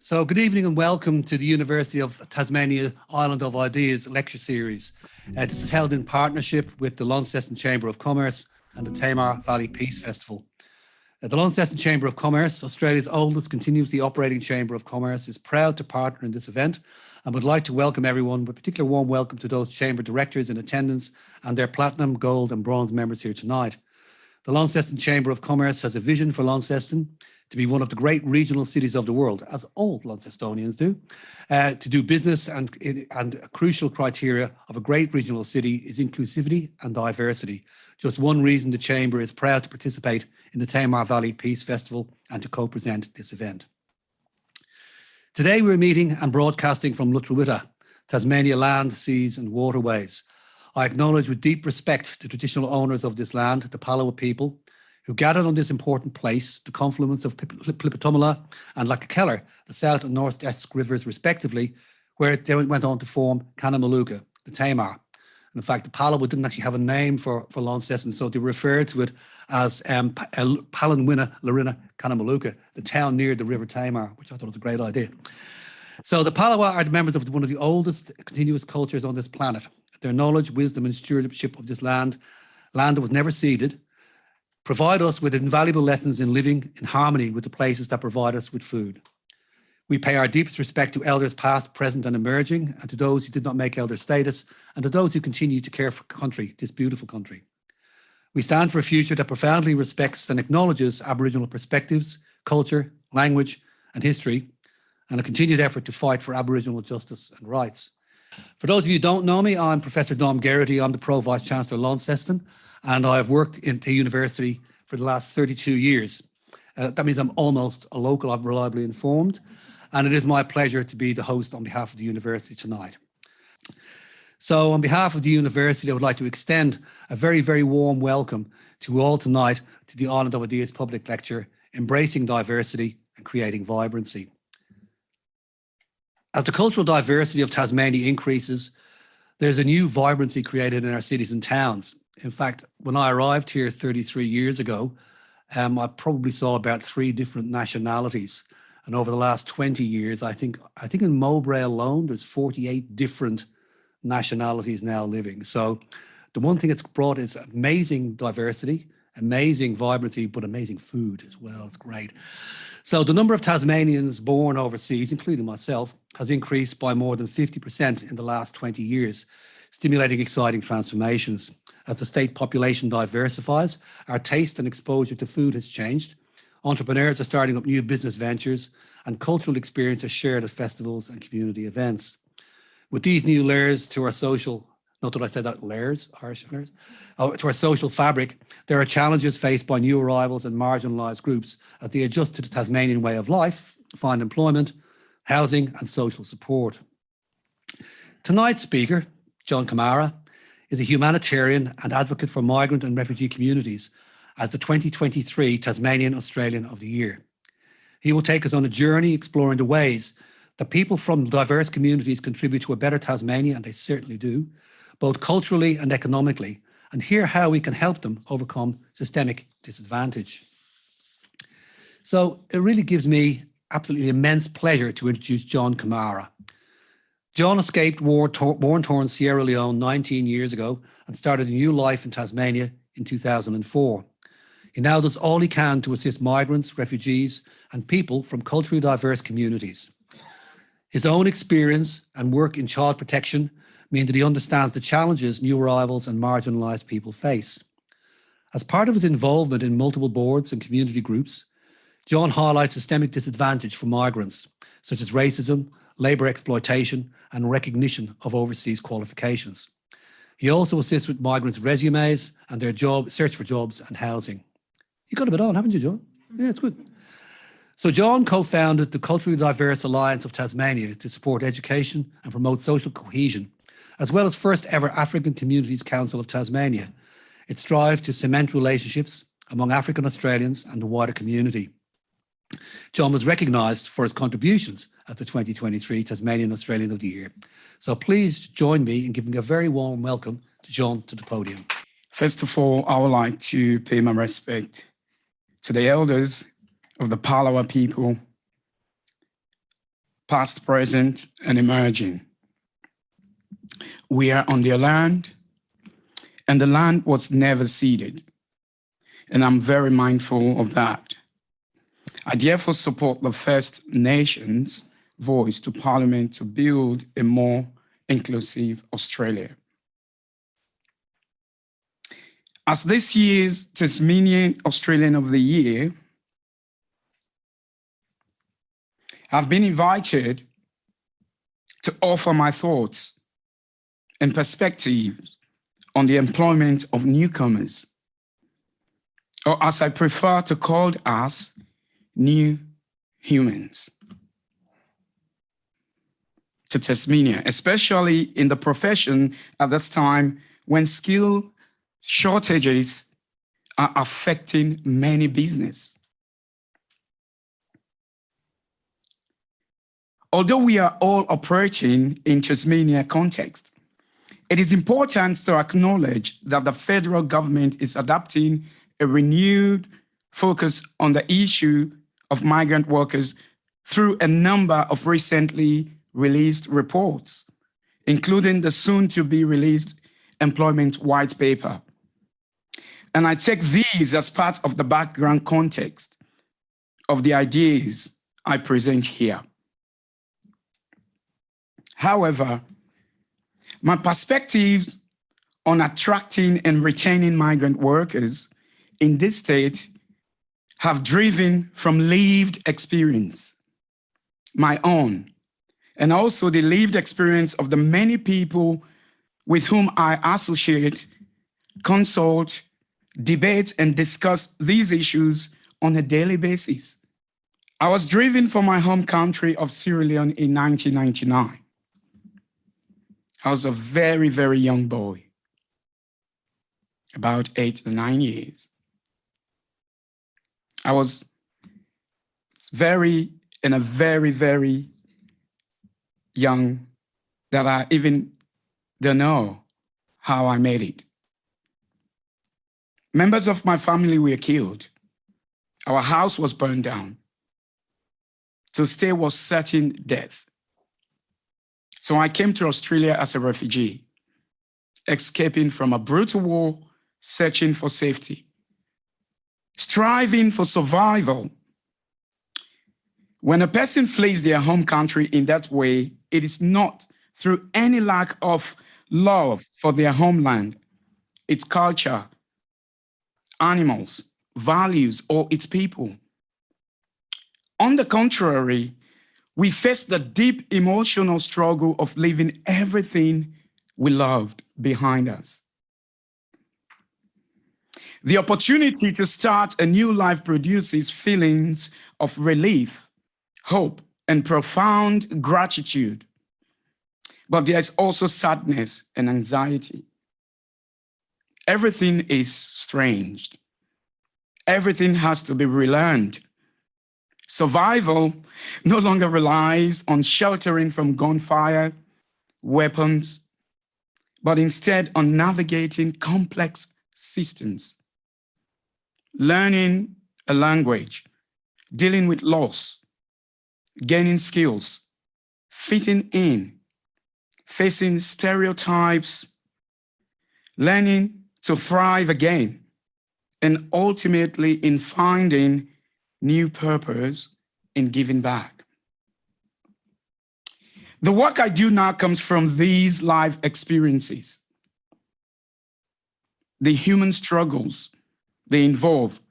So good evening and welcome to the University of Tasmania Island of Ideas lecture series. This is held in partnership with the Launceston Chamber of Commerce and the Tamar Valley Peace Festival. The Launceston Chamber of Commerce, Australia's oldest continuously operating Chamber of Commerce, is proud to partner in this event and would like to welcome everyone, with a particular warm welcome to those Chamber directors in attendance and their platinum, gold and bronze members here tonight. The Launceston Chamber of Commerce has a vision for Launceston to be one of the great regional cities of the world, as all Launcestonians do, to do business, and a crucial criteria of a great regional city is inclusivity and diversity. Just one reason the Chamber is proud to participate in the Tamar Valley Peace Festival and to co-present this event. Today we're meeting and broadcasting from Lutruwita, Tasmania land, seas and waterways. I acknowledge with deep respect the traditional owners of this land, the Palawa people, who gathered on this important place, the confluence of Plipitomala and Lakakeller, the south and north-east rivers respectively, where they went on to form Kanamaluka, the Tamar. And in fact, the Palawa didn't actually have a name for Launceston, so they referred to it as Palanwina Larina Kanamaluka, the town near the River Tamar, which I thought was a great idea. So the Palawa are the members of one of the oldest continuous cultures on this planet. Their knowledge, wisdom and stewardship of this land that was never ceded, provide us with invaluable lessons in living in harmony with the places that provide us with food. We pay our deepest respect to elders past, present and emerging, and to those who did not make elder status, and to those who continue to care for country, this beautiful country. We stand for a future that profoundly respects and acknowledges Aboriginal perspectives, culture, language and history, and a continued effort to fight for Aboriginal justice and rights. For those of you who don't know me, I'm Professor Dom Geraghty. I'm the Pro Vice Chancellor Launceston, and I've worked in the university for the last 32 years. That means I'm almost a local, I'm reliably informed, and it is my pleasure to be the host on behalf of the university tonight. So on behalf of the university, I would like to extend a very, very warm welcome to all tonight to the Island of Ideas public lecture, Embracing Diversity and Creating Vibrancy. As the cultural diversity of Tasmania increases, there's a new vibrancy created in our cities and towns. In fact, when I arrived here 33 years ago, I probably saw about 3 different nationalities. And over the last 20 years, I think in Mowbray alone, there's 48 different nationalities now living. So the one thing it's brought is amazing diversity, amazing vibrancy, but amazing food as well. It's great. So the number of Tasmanians born overseas, including myself, has increased by more than 50% in the last 20 years, stimulating exciting transformations. As the state population diversifies, our taste and exposure to food has changed. Entrepreneurs are starting up new business ventures and cultural experience are shared at festivals and community events. With these new layers to our social, not that I said that, layers, Irish layers, to our social fabric, there are challenges faced by new arrivals and marginalised groups as they adjust to the Tasmanian way of life, find employment, housing and social support. Tonight's speaker, John Kamara, is a humanitarian and advocate for migrant and refugee communities as the 2023 Tasmanian Australian of the Year. He will take us on a journey exploring the ways that people from diverse communities contribute to a better Tasmania, and they certainly do, both culturally and economically, and hear how we can help them overcome systemic disadvantage. So it really gives me absolutely immense pleasure to introduce John Kamara. John escaped war-torn Sierra Leone 19 years ago and started a new life in Tasmania in 2004. He now does all he can to assist migrants, refugees, and people from culturally diverse communities. His own experience and work in child protection mean that he understands the challenges new arrivals and marginalised people face. As part of his involvement in multiple boards and community groups, John highlights systemic disadvantage for migrants, such as racism, labour exploitation and recognition of overseas qualifications. He also assists with migrants' resumes and their search for jobs and housing. You got a bit on, haven't you, John? Yeah, it's good. So John co-founded the Culturally Diverse Alliance of Tasmania to support education and promote social cohesion, as well as first ever African Communities Council of Tasmania. It strives to cement relationships among African Australians and the wider community. John was recognised for his contributions at the 2023 Tasmanian Australian of the Year. So please join me in giving a very warm welcome to John to the podium. First of all, I would like to pay my respect to the elders of the Palawa people, past, present, and emerging. We are on their land, and the land was never ceded. And I'm very mindful of that. I therefore support the First Nations voice to Parliament to build a more inclusive Australia. As this year's Tasmanian Australian of the Year, I've been invited to offer my thoughts and perspectives on the employment of newcomers, or as I prefer to call us, new humans, to Tasmania, especially in the profession at this time when skill shortages are affecting many businesses. Although we are all operating in Tasmania context, it is important to acknowledge that the federal government is adopting a renewed focus on the issue of migrant workers through a number of recently released reports, including the soon-to-be-released Employment White Paper. And I take these as part of the background context of the ideas I present here. However, my perspective on attracting and retaining migrant workers in this state have driven from lived experience, my own, and also the lived experience of the many people with whom I associate, consult, debate, and discuss these issues on a daily basis. I was driven from my home country of Sierra Leone in 1999. I was a very, very young boy, about 8 or 9 years. I was very young that I even don't know how I made it. Members of my family were killed. Our house was burned down. To stay was certain death. So I came to Australia as a refugee, escaping from a brutal war, searching for safety, striving for survival. When a person flees their home country in that way, it is not through any lack of love for their homeland, its culture, animals, values, or its people. On the contrary, we face the deep emotional struggle of leaving everything we loved behind us. The opportunity to start a new life produces feelings of relief, hope, and profound gratitude. But there's also sadness and anxiety. Everything is strange. Everything has to be relearned. Survival no longer relies on sheltering from gunfire, weapons, but instead on navigating complex systems, learning a language, dealing with loss, gaining skills, fitting in, facing stereotypes, learning to thrive again, and ultimately in finding new purpose in giving back. The work I do now comes from these life experiences, the human struggles they involve,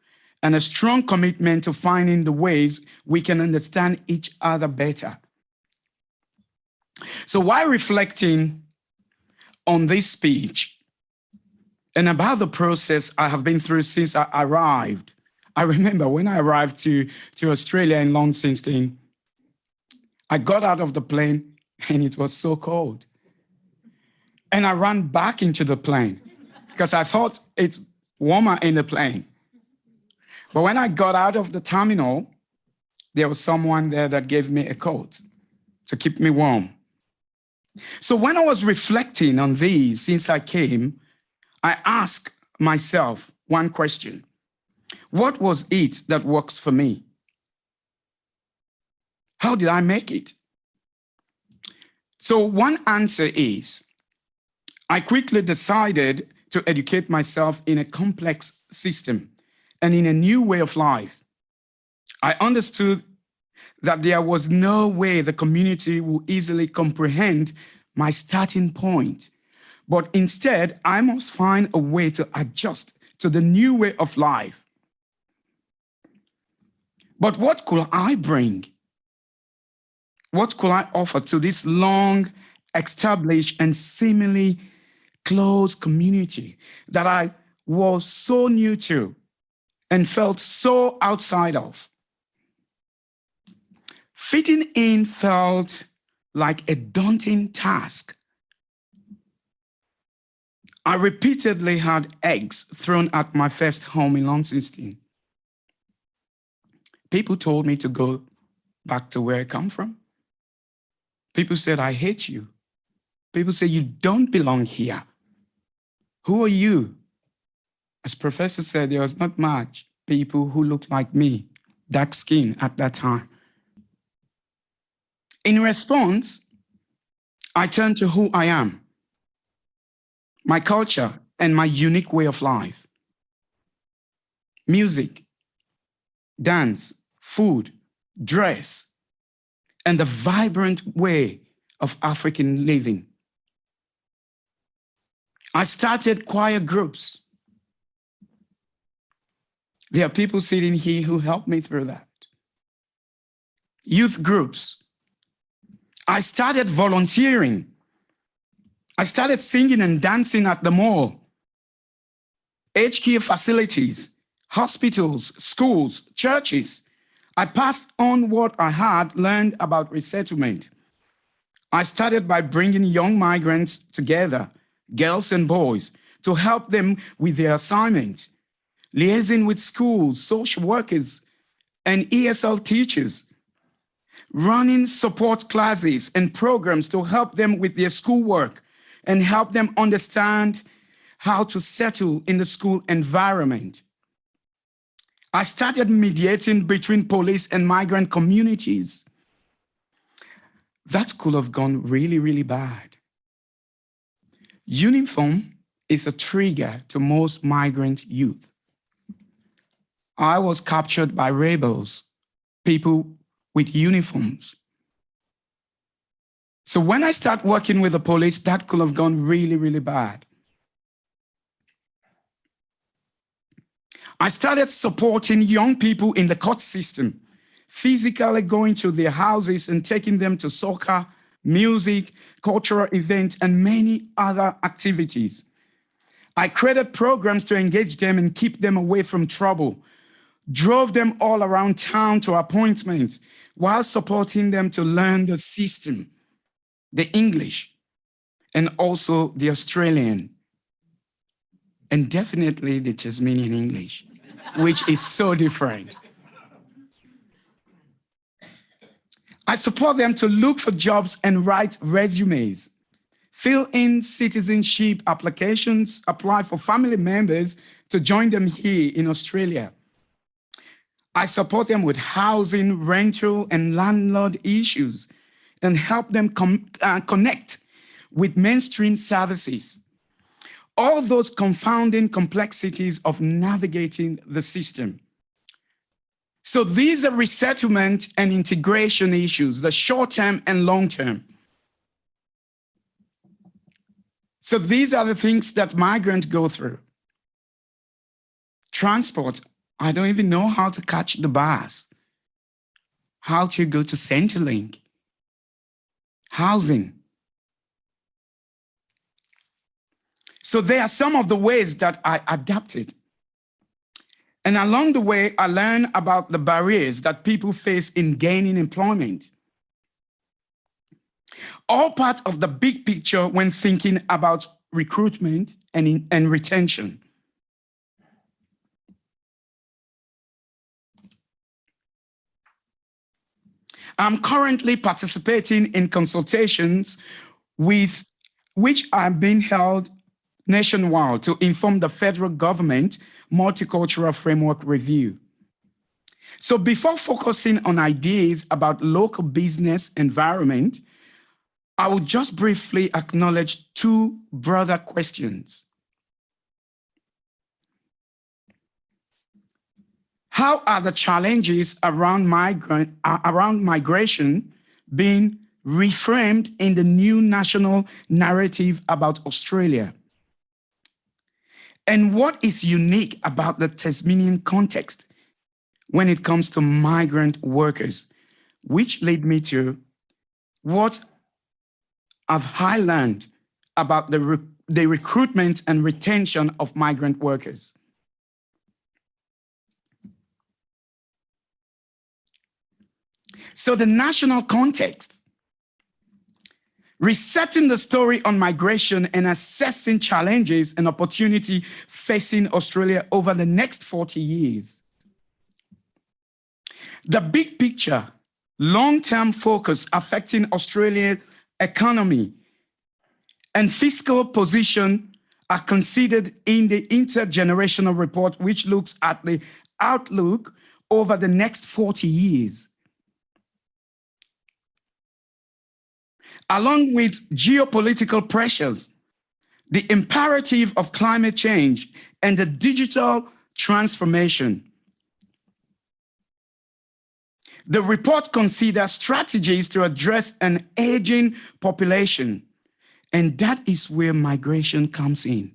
and a strong commitment to finding the ways we can understand each other better. So while reflecting on this speech and about the process I have been through since I arrived, I remember when I arrived to Australia in Launceston, I got out of the plane and it was so cold. And I ran back into the plane because I thought it's warmer in the plane. But when I got out of the terminal, there was someone there that gave me a coat to keep me warm. So when I was reflecting on these since I came, I asked myself one question. What was it that works for me? How did I make it? So one answer is, I quickly decided to educate myself in a complex system and in a new way of life. I understood that there was no way the community would easily comprehend my starting point, but instead, I must find a way to adjust to the new way of life. But what could I bring? What could I offer to this long established and seemingly close community that I was so new to and felt so outside of? Fitting in felt like a daunting task. I repeatedly had eggs thrown at my first home in Launceston. People told me to go back to where I come from. People said, I hate you. People say, you don't belong here. Who are you? As Professor said, there was not much people who looked like me, dark skin at that time. In response, I turned to who I am, my culture, and my unique way of life. Music, dance, food, dress, and the vibrant way of African living. I started choir groups. There are people sitting here who helped me through that. Youth groups. I started volunteering. I started singing and dancing at the mall, aged care facilities, hospitals, schools, churches. I passed on what I had learned about resettlement. I started by bringing young migrants together, girls and boys, to help them with their assignment, liaising with schools, social workers, and ESL teachers, running support classes and programs to help them with their schoolwork and help them understand how to settle in the school environment. I started mediating between police and migrant communities. That could have gone really, really bad. Uniform is a trigger to most migrant youth. I was captured by rebels, people with uniforms. So when I start working with the police, that could have gone really, really bad. I started supporting young people in the court system, physically going to their houses and taking them to soccer, music, cultural events, and many other activities. I created programs to engage them and keep them away from trouble, drove them all around town to appointments while supporting them to learn the system, the English, and also the Australian, and definitely the Tasmanian English, which is so different. I support them to look for jobs and write resumes, fill in citizenship applications, apply for family members to join them here in Australia. I support them with housing, rental, and landlord issues and help them connect with mainstream services. All those confounding complexities of navigating the system. So these are resettlement and integration issues, the short-term and long-term. So these are the things that migrants go through. Transport, I don't even know how to catch the bus, how to go to Centrelink. Housing. So there are some of the ways that I adapted. And along the way, I learned about the barriers that people face in gaining employment. All part of the big picture when thinking about recruitment and retention. I'm currently participating in consultations with which are being held nationwide to inform the federal government multicultural framework review. So before focusing on ideas about local business environment, I will just briefly acknowledge two broader questions. How are the challenges around migration being reframed in the new national narrative about Australia? And what is unique about the Tasmanian context when it comes to migrant workers? Which led me to what I've learned about the recruitment and retention of migrant workers. So the national context, resetting the story on migration and assessing challenges and opportunity facing Australia over the next 40 years. The big picture, long-term focus affecting Australia's economy and fiscal position are considered in the intergenerational report, which looks at the outlook over the next 40 years. Along with geopolitical pressures, the imperative of climate change and the digital transformation. The report considers strategies to address an aging population, and that is where migration comes in.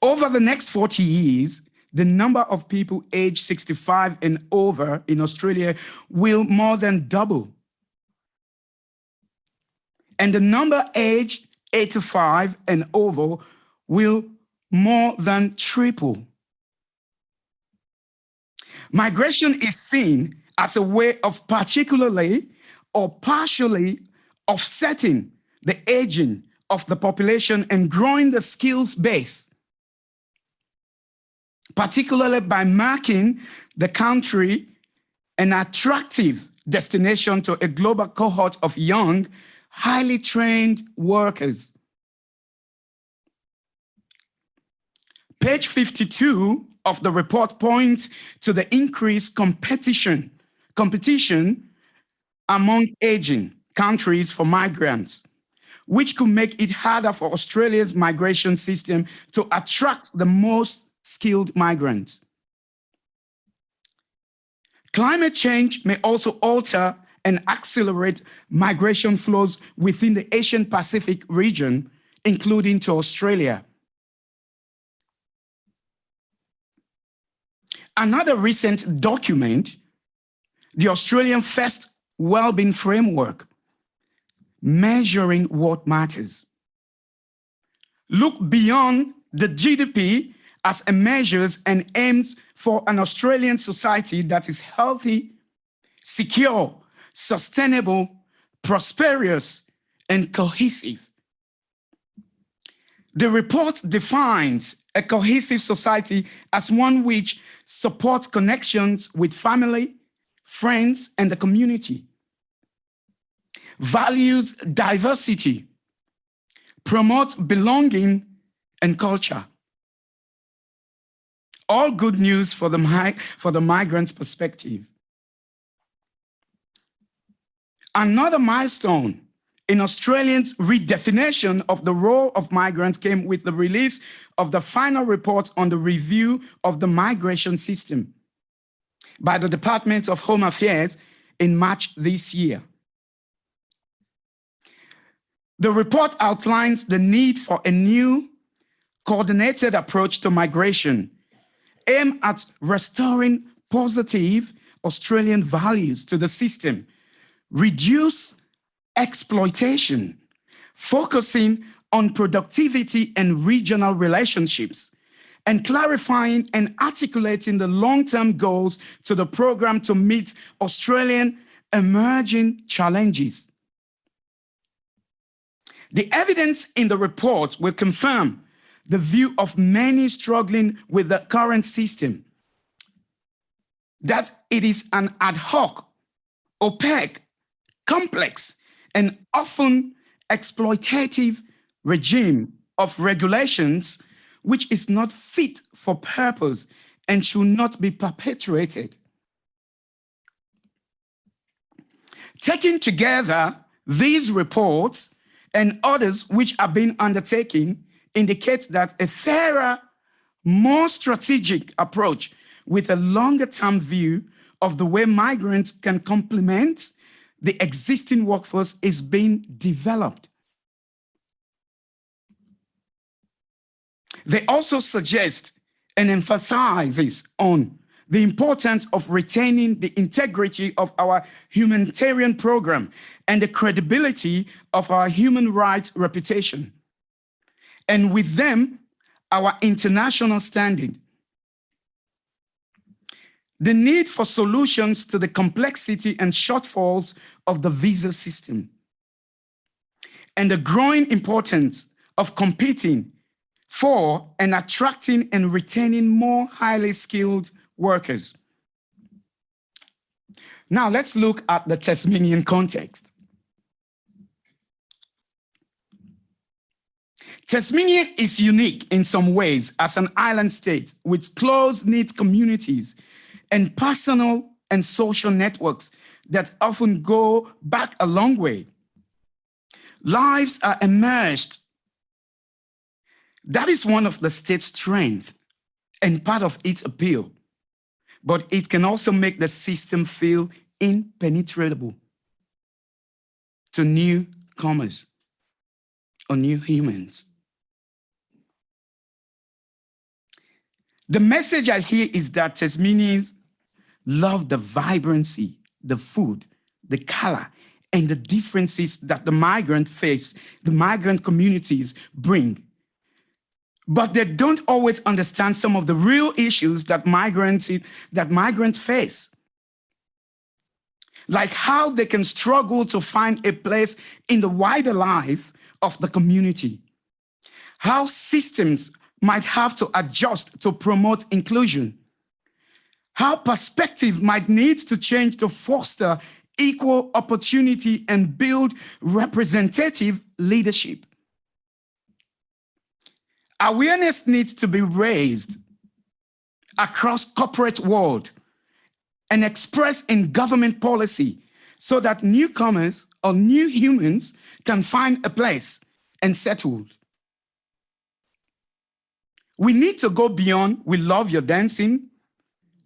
Over the next 40 years, the number of people aged 65 and over in Australia will more than double. And the number aged 85 and over will more than triple. Migration is seen as a way of particularly or partially offsetting the aging of the population and growing the skills base, particularly by making the country an attractive destination to a global cohort of young, highly trained workers. Page 52 of the report points to the increased competition among aging countries for migrants, which could make it harder for Australia's migration system to attract the most skilled migrants. Climate change may also alter and accelerate migration flows within the Asian Pacific region, including to Australia. Another recent document, the Australian First Wellbeing Framework, measuring what matters. Look beyond the GDP as a measures and aims for an Australian society that is healthy, secure, sustainable, prosperous, and cohesive. The report defines a cohesive society as one which supports connections with family, friends, and the community, values diversity, promotes belonging and culture. All good news for the migrant's perspective. Another milestone in Australians' redefinition of the role of migrants came with the release of the final report on the review of the migration system by the Department of Home Affairs in March this year. The report outlines the need for a new coordinated approach to migration aimed at restoring positive Australian values to the system, reduce exploitation, focusing on productivity and regional relationships, and clarifying and articulating the long-term goals to the program to meet Australian emerging challenges. The evidence in the report will confirm the view of many struggling with the current system, that it is an ad hoc, opaque, complex, and often exploitative regime of regulations which is not fit for purpose and should not be perpetuated. Taken together, these reports and others which are being undertaken indicate that a fairer, more strategic approach with a longer-term view of the way migrants can complement the existing workforce is being developed. They also suggest and emphasizes on the importance of retaining the integrity of our humanitarian program and the credibility of our human rights reputation, and with them, our international standing. The need for solutions to the complexity and shortfalls of the visa system, and the growing importance of competing for and attracting and retaining more highly skilled workers. Now let's look at the Tasmanian context. Tasmania is unique in some ways as an island state with close-knit communities and personal and social networks that often go back a long way. Lives are immersed. That is one of the state's strengths and part of its appeal. But it can also make the system feel impenetrable to newcomers or new humans. The message I hear is that Tasmanians love the vibrancy, the food, the color, and the differences that the migrant communities bring. But they don't always understand some of the real issues that migrants face, like how they can struggle to find a place in the wider life of the community, how systems might have to adjust to promote inclusion, how perspective might need to change to foster equal opportunity and build representative leadership. Awareness needs to be raised across corporate world and expressed in government policy so that newcomers or new humans can find a place and settle. We need to go beyond, we love your dancing,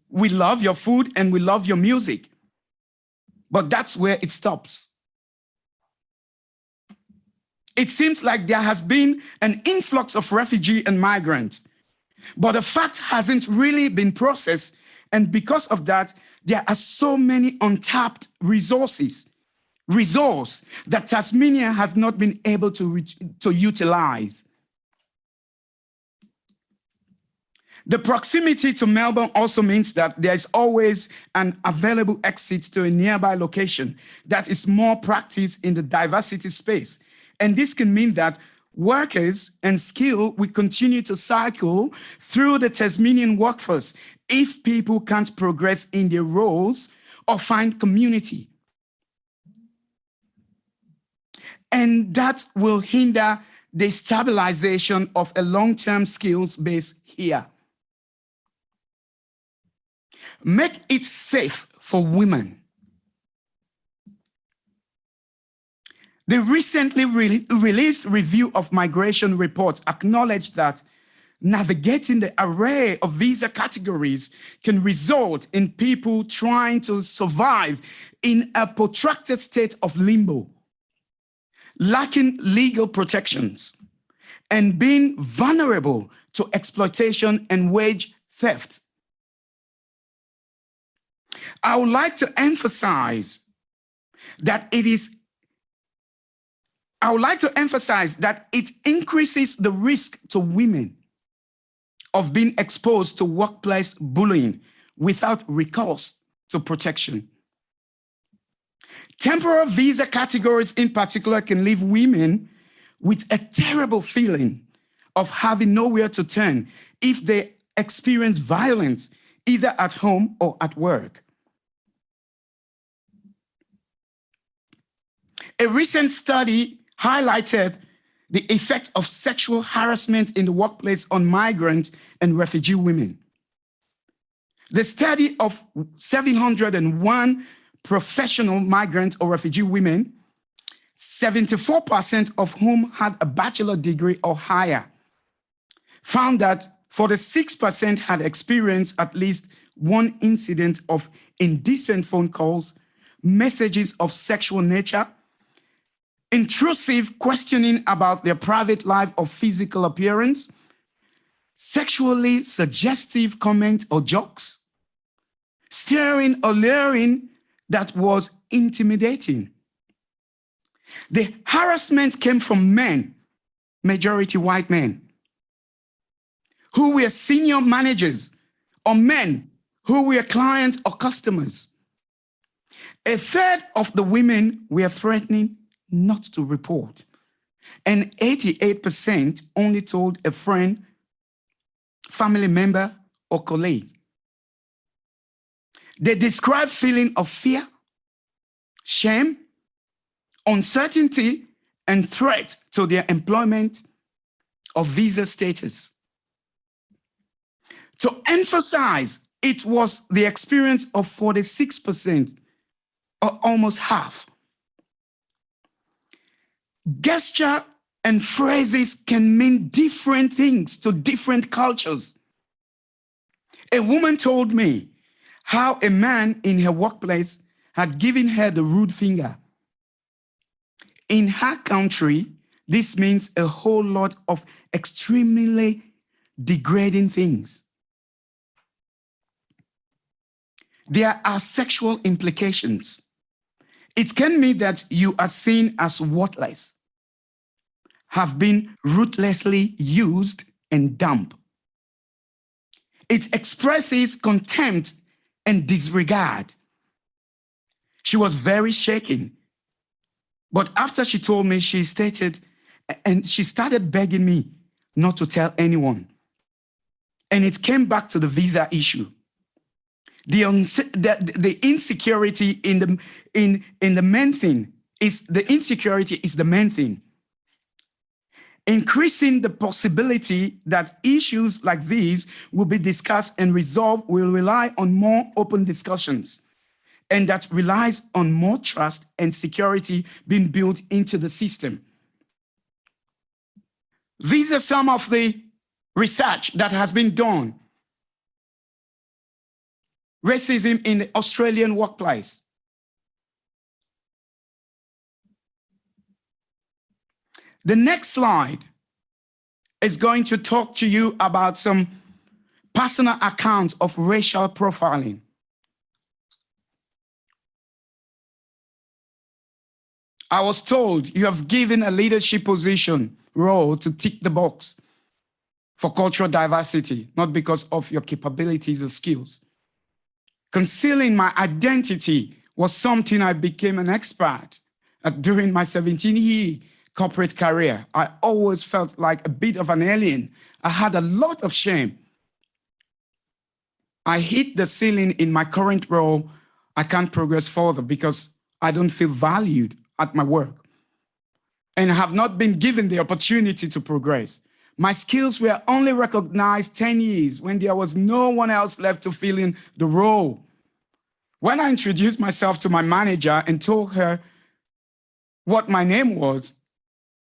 we love your food, and we love your music. But that's where it stops. It seems like there has been an influx of refugee and migrants, but the fact hasn't really been processed. And because of that, there are so many untapped resource that Tasmania has not been able to utilize. The proximity to Melbourne also means that there is always an available exit to a nearby location that is more practiced in the diversity space. And this can mean that workers and skill will continue to cycle through the Tasmanian workforce if people can't progress in their roles or find community. And that will hinder the stabilization of a long-term skills base here. Make it safe for women. The recently released review of migration reports acknowledged that navigating the array of visa categories can result in people trying to survive in a protracted state of limbo, lacking legal protections, and being vulnerable to exploitation and wage theft. I would like to emphasize that it increases the risk to women of being exposed to workplace bullying without recourse to protection. Temporary visa categories in particular can leave women with a terrible feeling of having nowhere to turn if they experience violence either at home or at work. A recent study highlighted the effect of sexual harassment in the workplace on migrant and refugee women. The study of 701 professional migrant or refugee women, 74% of whom had a bachelor degree or higher, found that 46% had experienced at least one incident of indecent phone calls, messages of sexual nature, intrusive questioning about their private life or physical appearance, sexually suggestive comments or jokes, staring or luring that was intimidating. The harassment came from men, majority white men, who were senior managers, or men who were clients or customers. A third of the women were threatening not to report, and 88% only told a friend, family member, or colleague. They described feeling of fear, shame, uncertainty, and threat to their employment or visa status. To emphasize, it was the experience of 46%, or almost half. Gesture and phrases can mean different things to different cultures. A woman told me how a man in her workplace had given her the rude finger. In her country, this means a whole lot of extremely degrading things. There are sexual implications. It can mean that you are seen as worthless, have been ruthlessly used and dumped. It expresses contempt and disregard. She was very shaken. But after she told me, she stated, and she started begging me not to tell anyone. And it came back to the visa issue. The insecurity in the main thing is the insecurity is the main thing. Increasing the possibility that issues like these will be discussed and resolved will rely on more open discussions, and that relies on more trust and security being built into the system. These are some of the research that has been done. Racism in the Australian workplace. The next slide is going to talk to you about some personal accounts of racial profiling. I was told you have given a leadership position role to tick the box for cultural diversity, not because of your capabilities or skills. Concealing my identity was something I became an expert at during my 17-year corporate career. I always felt like a bit of an alien. I had a lot of shame. I hit the ceiling in my current role. I can't progress further because I don't feel valued at my work and have not been given the opportunity to progress. My skills were only recognized 10 years when there was no one else left to fill in the role. When I introduced myself to my manager and told her what my name was,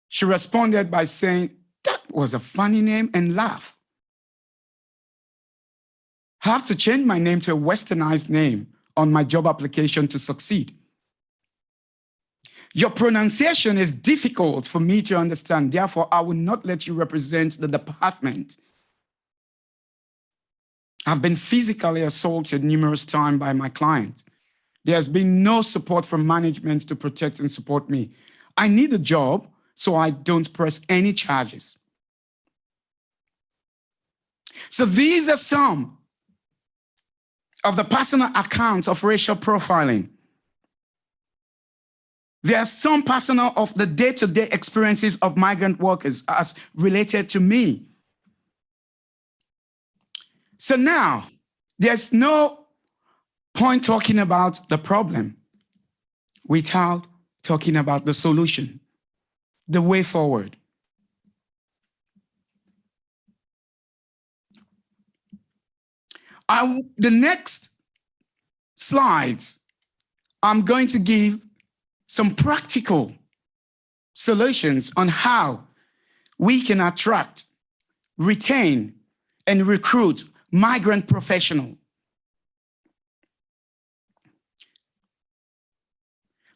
she responded by saying, "That was a funny name," and laughed. I have to change my name to a westernized name on my job application to succeed. Your pronunciation is difficult for me to understand. Therefore, I will not let you represent the department. I've been physically assaulted numerous times by my client. There has been no support from management to protect and support me. I need a job so I don't press any charges. So these are some of the personal accounts of racial profiling. There are some personal of the day-to-day experiences of migrant workers as related to me. So now, there's no point talking about the problem without talking about the solution, the way forward. The next slides I'm going to give some practical solutions on how we can attract, retain, and recruit migrant professionals.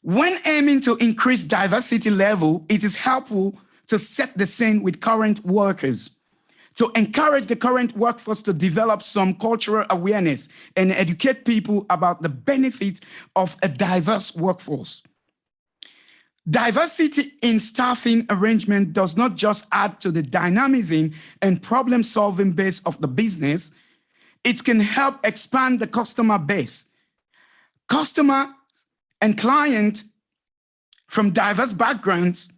When aiming to increase diversity level, it is helpful to set the scene with current workers, to encourage the current workforce to develop some cultural awareness and educate people about the benefits of a diverse workforce. Diversity in staffing arrangement does not just add to the dynamism and problem-solving base of the business, it can help expand the customer base. Customer and client from diverse backgrounds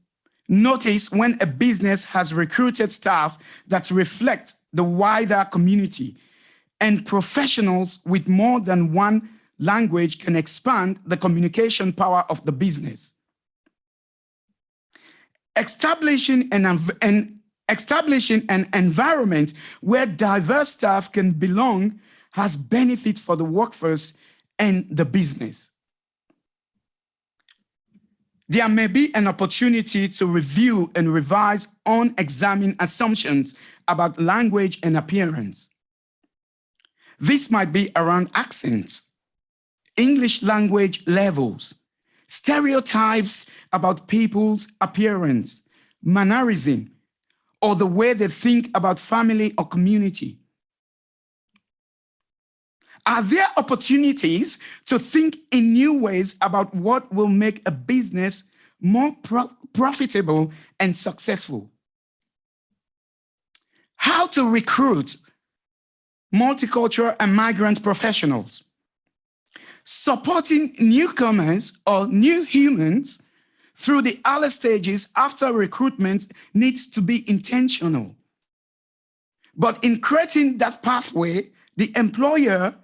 notice when a business has recruited staff that reflect the wider community, and professionals with more than one language can expand the communication power of the business. Establishing an environment where diverse staff can belong has benefit for the workforce and the business. There may be an opportunity to review and revise unexamined assumptions about language and appearance. This might be around accents, English language levels, stereotypes about people's appearance, mannerism, or the way they think about family or community. Are there opportunities to think in new ways about what will make a business more profitable and successful? How to recruit multicultural and migrant professionals. Supporting newcomers or new humans through the early stages after recruitment needs to be intentional. But in creating that pathway, the employer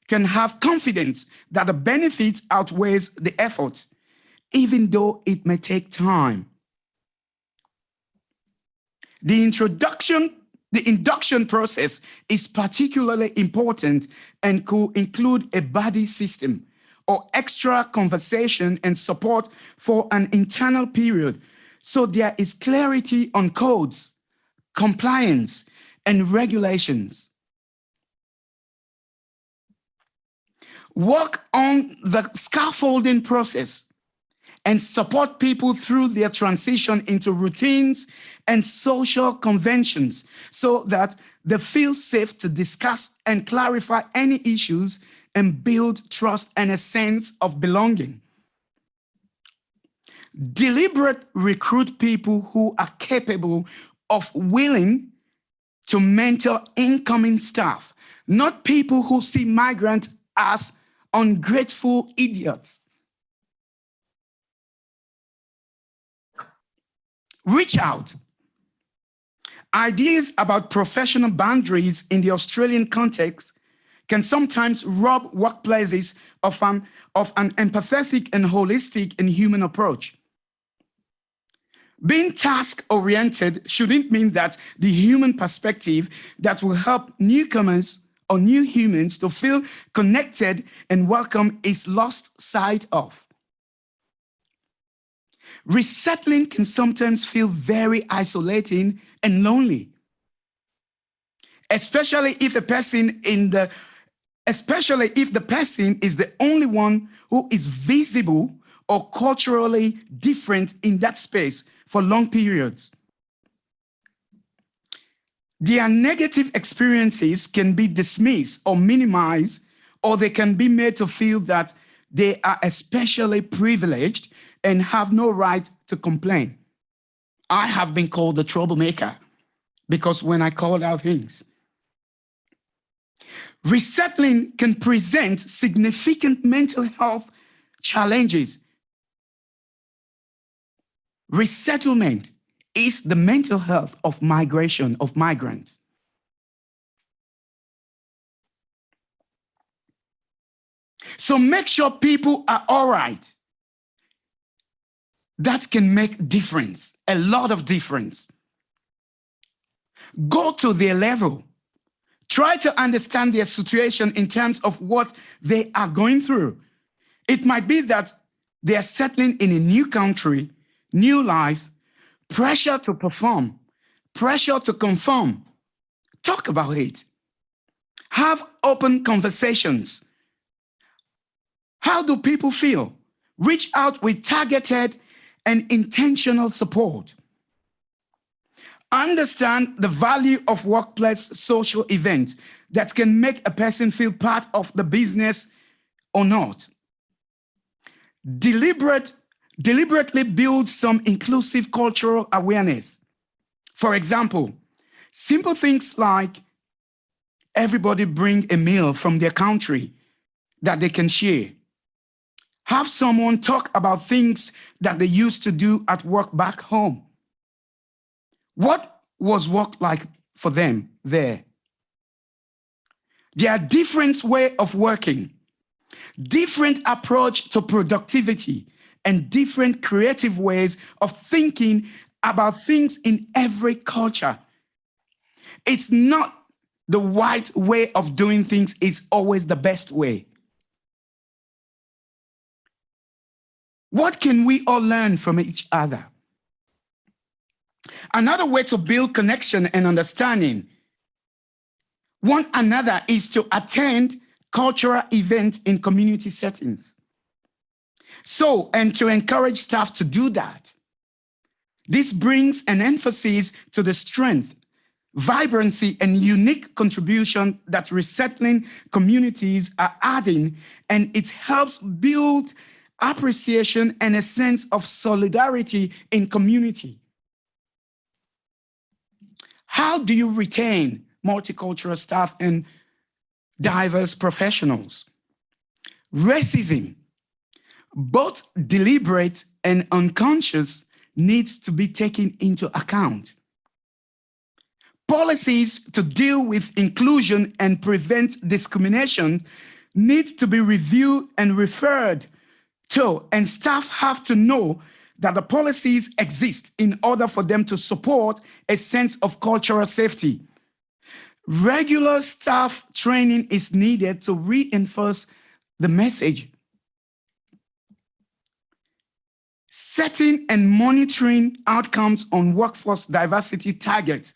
can have confidence that the benefits outweighs the effort, even though it may take time. The induction process is particularly important and could include a buddy system or extra conversation and support for an internal period, so there is clarity on codes, compliance, and regulations. Work on the scaffolding process and support people through their transition into routines and social conventions so that they feel safe to discuss and clarify any issues and build trust and a sense of belonging. Deliberate recruit people who are capable of willing to mentor incoming staff, not people who see migrants as ungrateful idiots. Reach out. Ideas about professional boundaries in the Australian context can sometimes rob workplaces of an empathetic and holistic and human approach. Being task-oriented shouldn't mean that the human perspective that will help newcomers or new humans to feel connected and welcome is lost sight of. Resettling can sometimes feel very isolating and lonely, especially if the person is the only one who is visible or culturally different in that space for long periods. Their negative experiences can be dismissed or minimized, or they can be made to feel that they are especially privileged and have no right to complain. I have been called a troublemaker because when I called out things. Resettling can present significant mental health challenges. Resettlement is the mental health of migration, of migrants. So make sure people are all right. That can make difference, a lot of difference. Go to their level. Try to understand their situation in terms of what they are going through. It might be that they are settling in a new country, new life, pressure to perform, pressure to conform. Talk about it. Have open conversations. How do people feel? Reach out with targeted and intentional support. Understand the value of workplace social events that can make a person feel part of the business or not. Deliberately build some inclusive cultural awareness. For example, simple things like everybody bring a meal from their country that they can share. Have someone talk about things that they used to do at work back home. What was work like for them there? There are different ways of working, different approach to productivity, and different creative ways of thinking about things in every culture. It's not the right way of doing things, it's always the best way. What can we all learn from each other? Another way to build connection and understanding one another is to attend cultural events in community settings. And to encourage staff to do that. This brings an emphasis to the strength, vibrancy, and unique contribution that resettling communities are adding, and it helps build appreciation and a sense of solidarity in community. How do you retain multicultural staff and diverse professionals? Racism, both deliberate and unconscious, needs to be taken into account. Policies to deal with inclusion and prevent discrimination need to be reviewed and referred to, and staff have to know that the policies exist in order for them to support a sense of cultural safety. Regular staff training is needed to reinforce the message. Setting and monitoring outcomes on workforce diversity targets,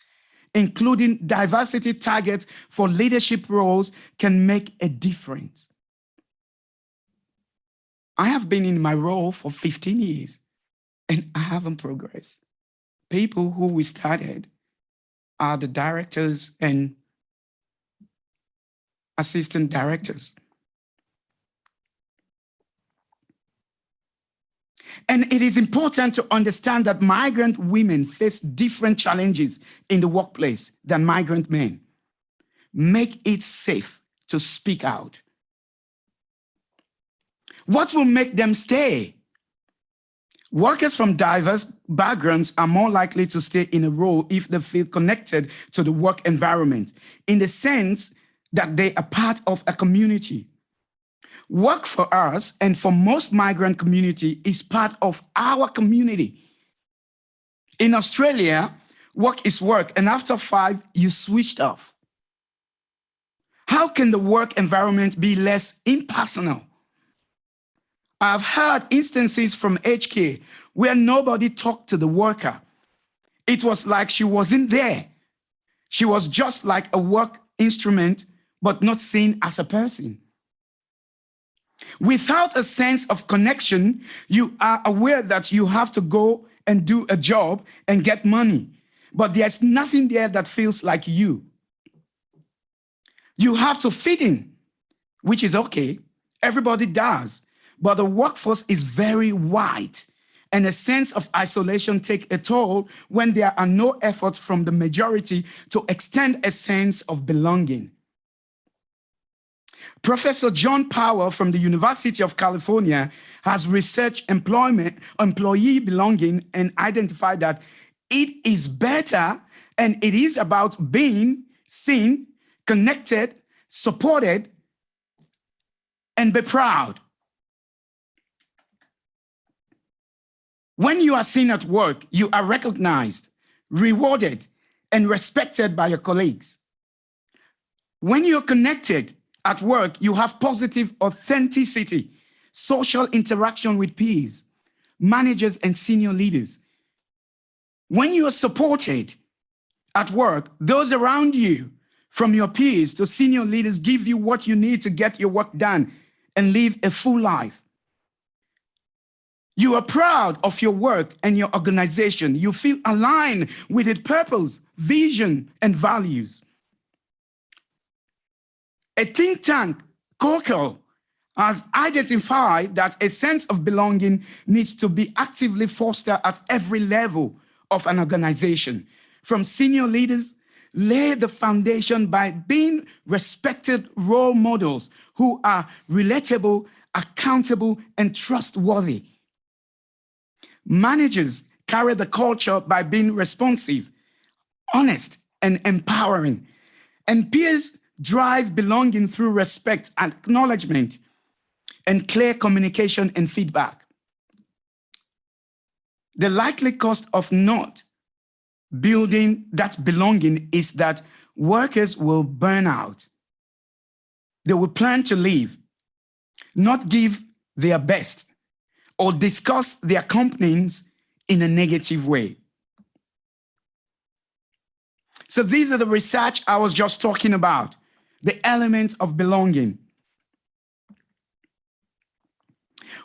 including diversity targets for leadership roles, can make a difference. I have been in my role for 15 years and I haven't progressed. People who we started are the directors and assistant directors. And it is important to understand that migrant women face different challenges in the workplace than migrant men. Make it safe to speak out. What will make them stay? Workers from diverse backgrounds are more likely to stay in a role if they feel connected to the work environment, in the sense that they are part of a community. Work for us and for most migrant community is part of our community. In Australia, work is work, and after 5, you switched off. How can the work environment be less impersonal? I've heard instances from HK where nobody talked to the worker. It was like she wasn't there. She was just like a work instrument, but not seen as a person. Without a sense of connection, you are aware that you have to go and do a job and get money, but there's nothing there that feels like you. You have to fit in, which is okay. Everybody does. But the workforce is very wide, and a sense of isolation takes a toll when there are no efforts from the majority to extend a sense of belonging. Professor John Powell from the University of California has researched employee belonging and identified that it is better and it is about being seen, connected, supported, and be proud. When you are seen at work, you are recognized, rewarded, and respected by your colleagues. When you're connected at work, you have positive authenticity, social interaction with peers, managers, and senior leaders. When you are supported at work, those around you, from your peers to senior leaders, give you what you need to get your work done and live a full life. You are proud of your work and your organization. You feel aligned with its purpose, vision, and values. A think tank, COCO, has identified that a sense of belonging needs to be actively fostered at every level of an organization. From senior leaders, lay the foundation by being respected role models who are relatable, accountable, and trustworthy. Managers carry the culture by being responsive, honest, and empowering. And peers drive belonging through respect, acknowledgement, and clear communication and feedback. The likely cost of not building that belonging is that workers will burn out. They will plan to leave, not give their best, or discuss their companies in a negative way. So these are the research I was just talking about, the element of belonging.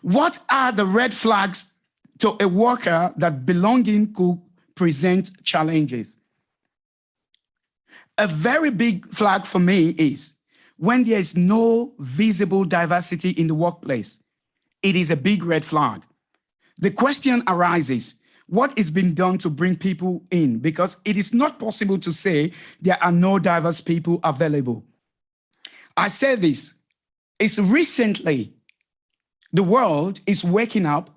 What are the red flags to a worker that belonging could present challenges? A very big flag for me is when there is no visible diversity in the workplace. It is a big red flag. The question arises, what is being done to bring people in? Because it is not possible to say there are no diverse people available. I say this, it's recently the world is waking up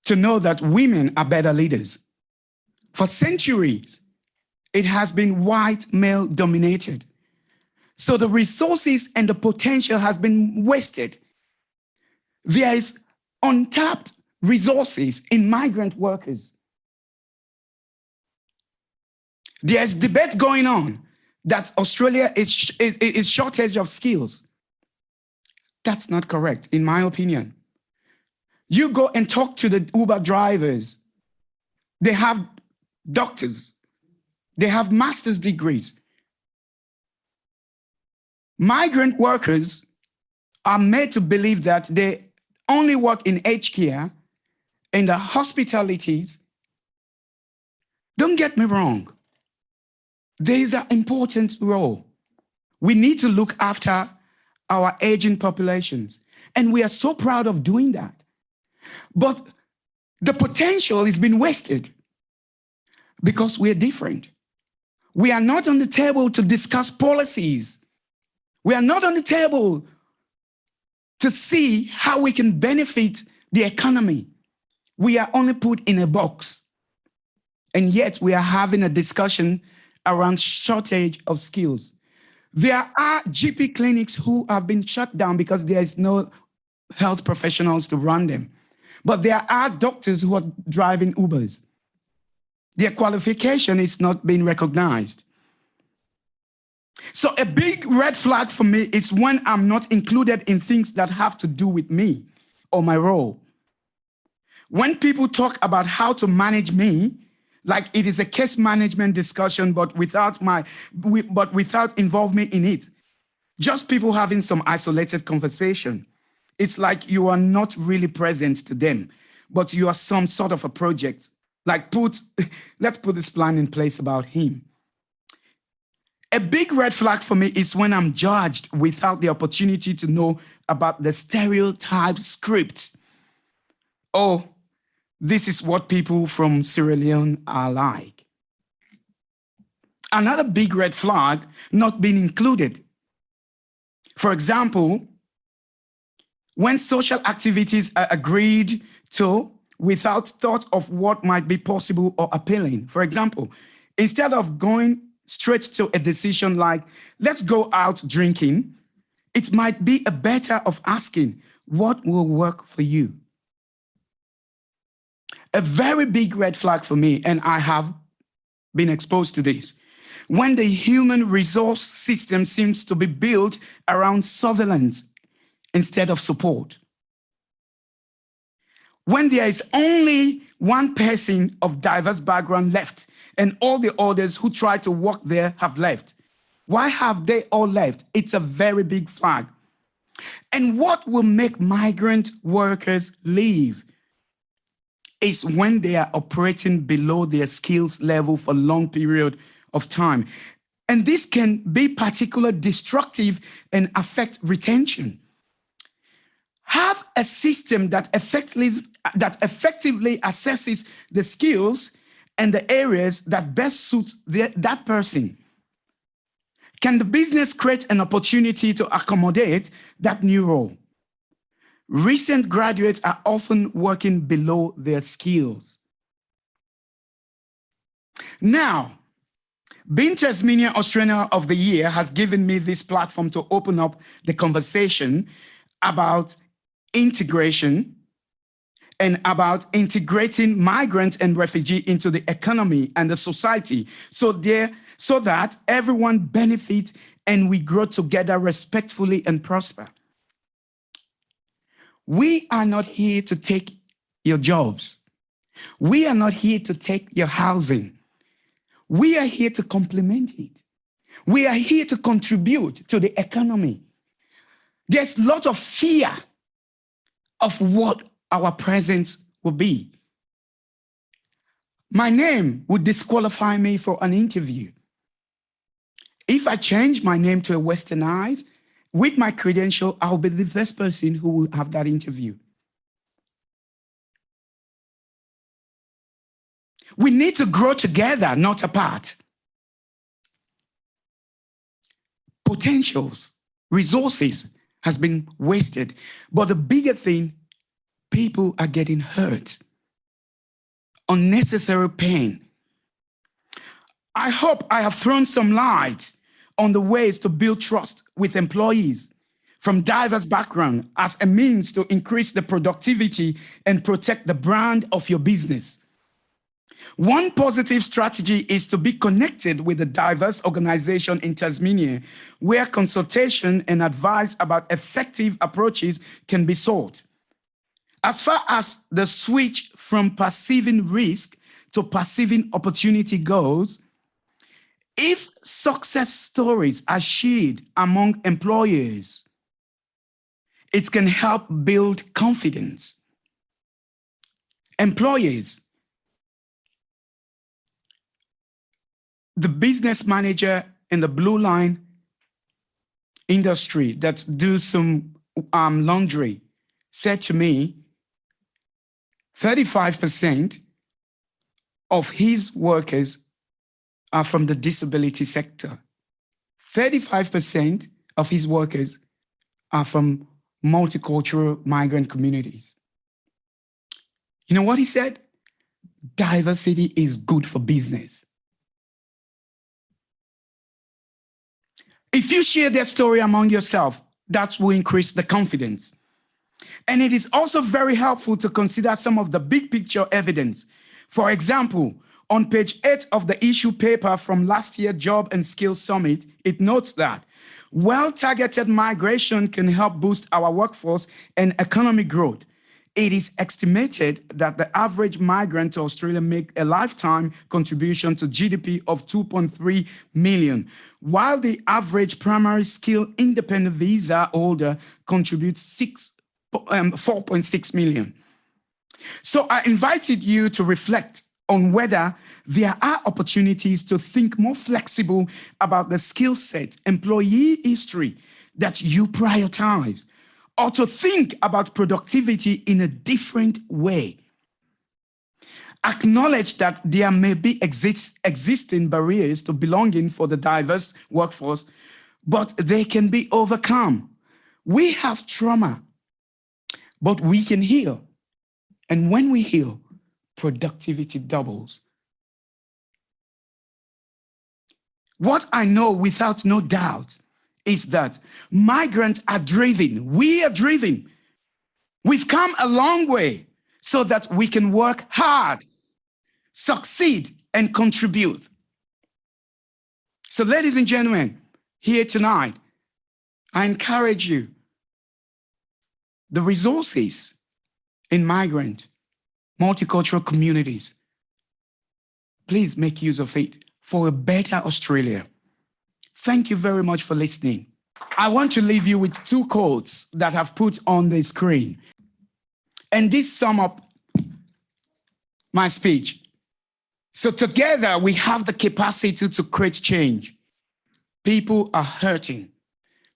to know that women are better leaders. For centuries, it has been white male dominated. So the resources and the potential has been wasted. There is untapped resources in migrant workers. There's debate going on that Australia is shortage of skills. That's not correct, in my opinion. You go and talk to the Uber drivers. They have doctors. They have master's degrees. Migrant workers are made to believe that they only work in aged care, in the hospitalities. Don't get me wrong. There is an important role. We need to look after our aging populations, and we are so proud of doing that. But the potential has been wasted because we are different. We are not on the table to discuss policies. We are not on the table to see how we can benefit the economy. We are only put in a box. And yet we are having a discussion around shortage of skills. There are GP clinics who have been shut down because there is no health professionals to run them. But there are doctors who are driving Ubers. Their qualification is not being recognized. So a big red flag for me is when I'm not included in things that have to do with me or my role. When people talk about how to manage me, like it is a case management discussion, but without involvement in it, just people having some isolated conversation. It's like you are not really present to them, but you are some sort of a project. Like let's put this plan in place about him. A big red flag for me is when I'm judged without the opportunity to know about the stereotype script. Oh, this is what people from Sierra Leone are like. Another big red flag, not being included. For example, when social activities are agreed to without thought of what might be possible or appealing. For example, instead of going straight to a decision like, let's go out drinking, it might be a better of asking, what will work for you? A very big red flag for me, and I have been exposed to this, when the human resource system seems to be built around surveillance instead of support. when there is only one person of diverse background left and all the others who tried to work there have left? Why have they all left? It's a very big flag. And what will make migrant workers leave is when they are operating below their skills level for a long period of time. And this can be particularly destructive and affect retention. Have a system that effectively assesses the skills and the areas that best suits that person. Can the business create an opportunity to accommodate that new role? Recent graduates are often working below their skills. Now, being Tasmanian Australian of the Year has given me this platform to open up the conversation about integration and about integrating migrants and refugees into the economy and the society so that everyone benefits and we grow together respectfully and prosper. We are not here to take your jobs. We are not here to take your housing. We are here to complement it. We are here to contribute to the economy. There's a lot of fear of what our presence will be. My name would disqualify me for an interview. If I change my name to a westernized, with my credential, I'll be the first person who will have that interview. We need to grow together, not apart. Potentials, resources has been wasted. But the bigger thing, people are getting hurt. Unnecessary pain. I hope I have thrown some light on the ways to build trust with employees from diverse backgrounds as a means to increase the productivity and protect the brand of your business. One positive strategy is to be connected with a diverse organization in Tasmania where consultation and advice about effective approaches can be sought. As far as the switch from perceiving risk to perceiving opportunity goes, if success stories are shared among employers, it can help build confidence. Employers, the business manager in the blue line industry that do some laundry said to me, 35% of his workers are from the disability sector. 35% of his workers are from multicultural migrant communities. You know what he said? Diversity is good for business. If you share their story among yourself, that will increase the confidence. And it is also very helpful to consider some of the big picture evidence. For example, on page 8 of the issue paper from last year's Job and Skills Summit, it notes that well-targeted migration can help boost our workforce and economic growth. It is estimated that the average migrant to Australia makes a lifetime contribution to GDP of 2.3 million, while the average primary skill independent visa holder contributes 4.6 million. So I invited you to reflect on whether there are opportunities to think more flexible about the skill set, employee history that you prioritize, or to think about productivity in a different way. Acknowledge that there may be existing barriers to belonging for the diverse workforce, but they can be overcome. We have trauma, but we can heal. And when we heal, productivity doubles. What I know without no doubt is that migrants are driven. We are driven. We've come a long way so that we can work hard, succeed, and contribute. So, ladies and gentlemen, here tonight, I encourage you, the resources in migrant multicultural communities. Please make use of it for a better Australia. Thank you very much for listening. I want to leave you with two quotes that I've put on the screen. And this sum up my speech. So together we have the capacity to create change. People are hurting.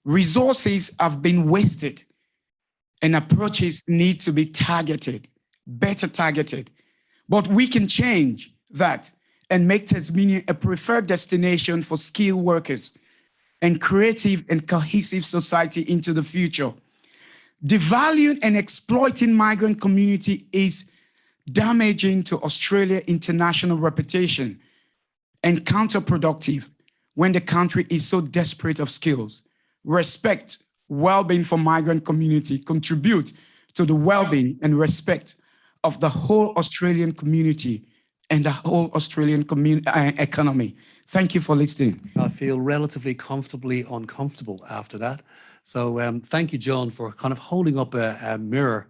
Resources have been wasted. And approaches need to be targeted, better targeted. But we can change that and make Tasmania a preferred destination for skilled workers and creative and cohesive society into the future. Devaluing and exploiting migrant community is damaging to Australia's international reputation and counterproductive when the country is so desperate of skills. Respect, well-being for migrant community contribute to the well-being and respect of the whole Australian community and the whole Australian economy. Thank you for listening. I feel relatively comfortably uncomfortable after that. So thank you, John, for kind of holding up a mirror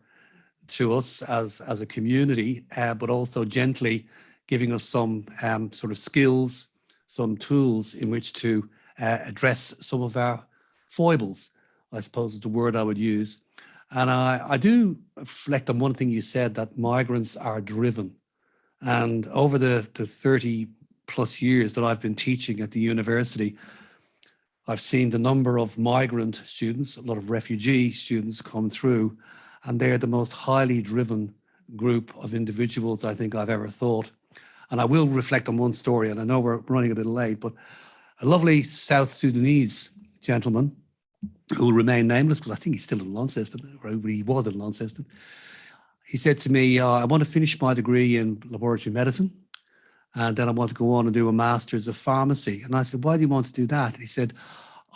to us as a community, but also gently giving us some sort of skills, some tools in which to address some of our foibles, I suppose is the word I would use. And I do reflect on one thing you said, that migrants are driven. And over the 30 plus years that I've been teaching at the university, I've seen the number of migrant students, a lot of refugee students come through, and they're the most highly driven group of individuals I think I've ever thought. And I will reflect on one story, and I know we're running a little late, but a lovely South Sudanese gentleman who will remain nameless because I think he's still in Launceston, or he was in Launceston. He said to me, I want to finish my degree in laboratory medicine, and then I want to go on and do a master's of pharmacy. And I said, why do you want to do that? And he said,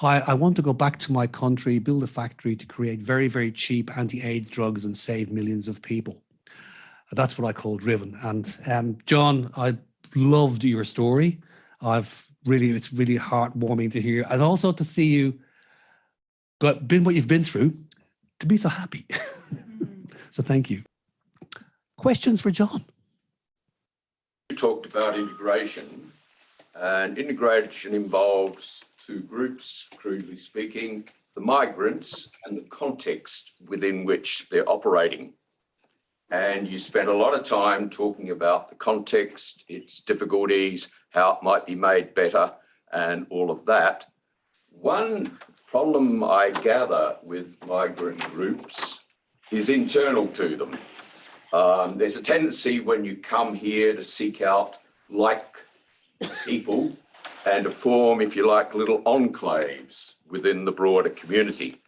I want to go back to my country, build a factory to create very, very cheap anti-AIDS drugs and save millions of people. And that's what I call driven. And John, I loved your story. It's really heartwarming to hear. And also to see you been what you've been through, to be so happy. So thank you. Questions for John? You talked about integration, and integration involves two groups, crudely speaking, the migrants and the context within which they're operating. And you spent a lot of time talking about the context, its difficulties, how it might be made better, and all of that. One problem I gather with migrant groups is internal to them. There's a tendency when you come here to seek out like people and to form, if you like, little enclaves within the broader community.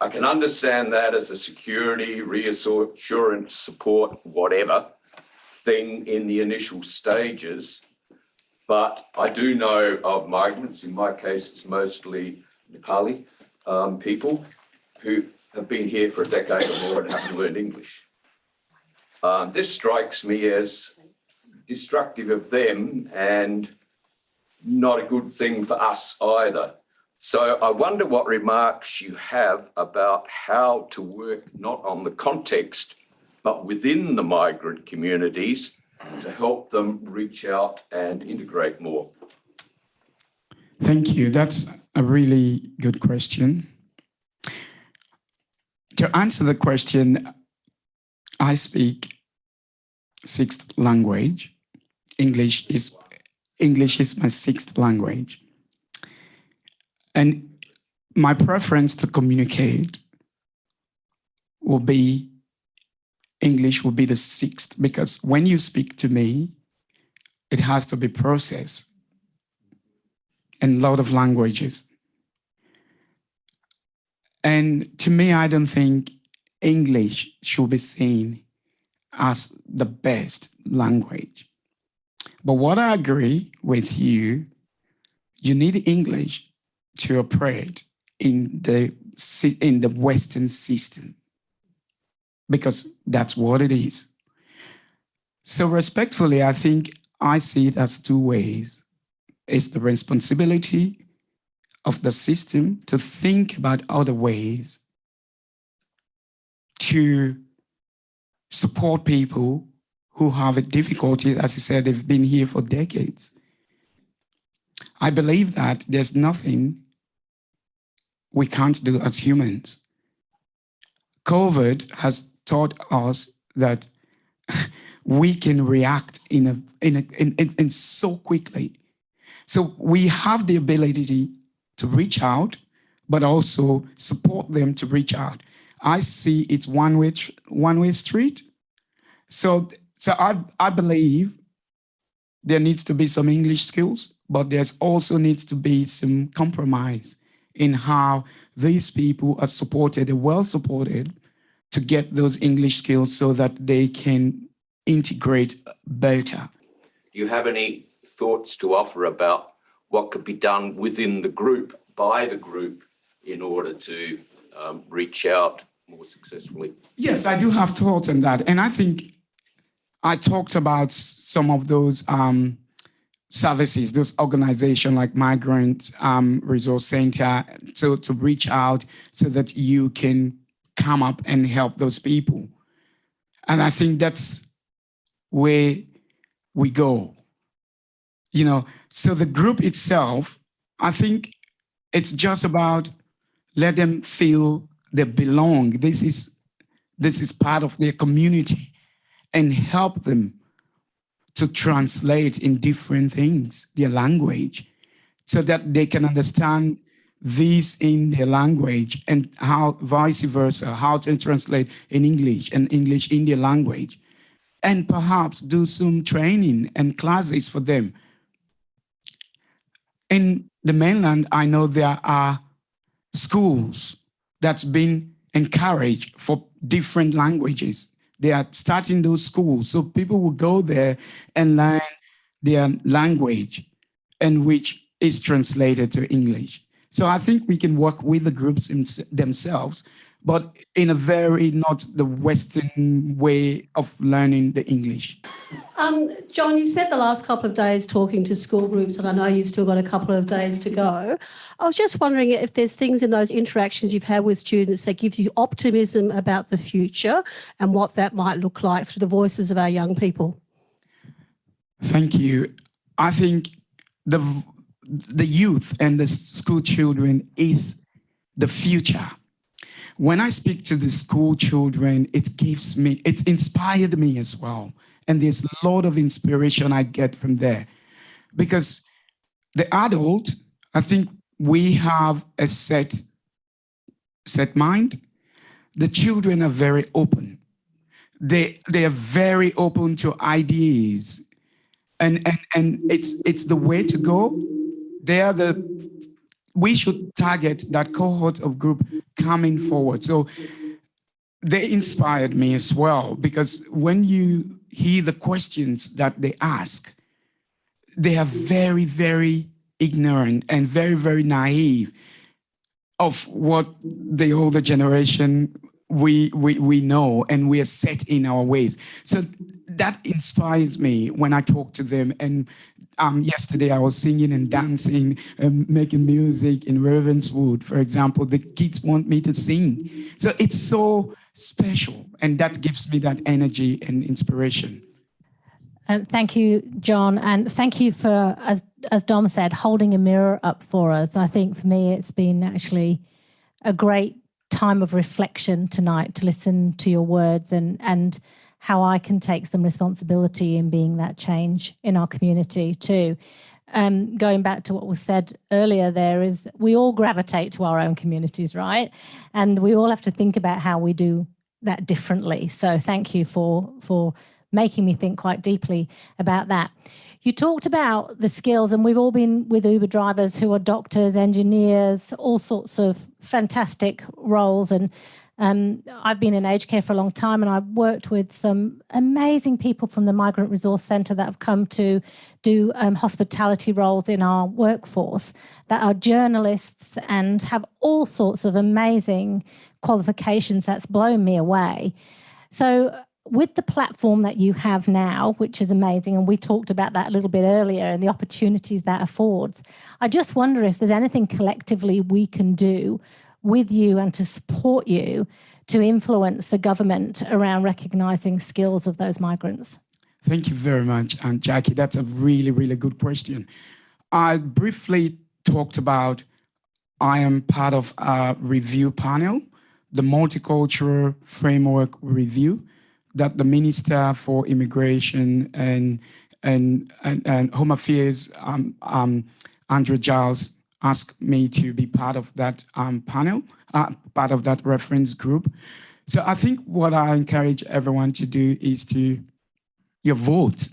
I can understand that as a security, reassurance, support, whatever thing in the initial stages. But I do know of migrants, in my case, it's mostly Nepali people who have been here for a decade or more and haven't learned English. This strikes me as destructive of them and not a good thing for us either. So I wonder what remarks you have about how to work not on the context, but within the migrant communities to help them reach out and integrate more. Thank you. That's a really good question. To answer the question, I speak sixth language. English is my sixth language. And my preference to communicate will be English will be the sixth, because when you speak to me, it has to be processed in a lot of languages. And to me, I don't think English should be seen as the best language. But what I agree with you, you need English to operate in the Western system, because that's what it is. So respectfully, I think I see it as two ways. It's the responsibility of the system to think about other ways to support people who have a difficulty, as you said, they've been here for decades. I believe that there's nothing we can't do as humans. COVID has taught us that we can react in so quickly. So we have the ability to reach out, but also support them to reach out. I see it's one-way street. So I believe there needs to be some English skills, but there's also needs to be some compromise in how these people are supported, are well supported to get those English skills so that they can integrate better. Do you have any thoughts to offer about what could be done within the group, by the group, in order to reach out more successfully? Yes, I do have thoughts on that. And I think I talked about some of those services, those organizations like Migrant Resource Center, to reach out so that you can come up and help those people. And I think that's where we go. So the group itself, I think it's just about let them feel they belong. This is part of their community, and help them to translate in different things, their language, so that they can understand this in their language, and how vice versa, how to translate in English and English in their language, and perhaps do some training and classes for them. In the mainland, I know there are schools that's been encouraged for different languages. They are starting those schools, so people will go there and learn their language, and which is translated to English. So I think we can work with the groups themselves, but in a very not the Western way of learning the English. John, you've spent the last couple of days talking to school groups, and I know you've still got a couple of days to go. I was just wondering if there's things in those interactions you've had with students that gives you optimism about the future and what that might look like through the voices of our young people. Thank you. I think the youth and the school children is the future. When I speak to the school children, it's inspired me as well. And there's a lot of inspiration I get from there. Because the adult, I think we have a set mind. The children are very open. They are very open to ideas. And it's the way to go. We should target that cohort of group coming forward. So they inspired me as well, because when you hear the questions that they ask, they are very, very ignorant and very, very naive of what the older generation we know, and we are set in our ways. So that inspires me when I talk to them. And yesterday I was singing and dancing and making music in Ravenswood, for example. The kids want me to sing. So it's so special, and that gives me that energy and inspiration. Thank you, John, and thank you for, as Dom said, holding a mirror up for us. I think for me it's been actually a great time of reflection tonight to listen to your words and how I can take some responsibility in being that change in our community too. Going back to what was said earlier, there is, we all gravitate to our own communities, right? And we all have to think about how we do that differently. So thank you for making me think quite deeply about that. You talked about the skills, and we've all been with Uber drivers who are doctors, engineers, all sorts of fantastic roles. And I've been in aged care for a long time, and I've worked with some amazing people from the Migrant Resource Centre that have come to do hospitality roles in our workforce, that are journalists and have all sorts of amazing qualifications. That's blown me away. So with the platform that you have now, which is amazing, and we talked about that a little bit earlier and the opportunities that affords, I just wonder if there's anything collectively we can do with you and to support you to influence the government around recognising skills of those migrants. Thank you very much, and Jackie. That's a really, really good question. I briefly talked about I am part of a review panel, the Multicultural Framework Review, that the Minister for Immigration and Home Affairs, Andrew Giles, asked me to be part of that panel, part of that reference group. So I think what I encourage everyone to do is to your vote.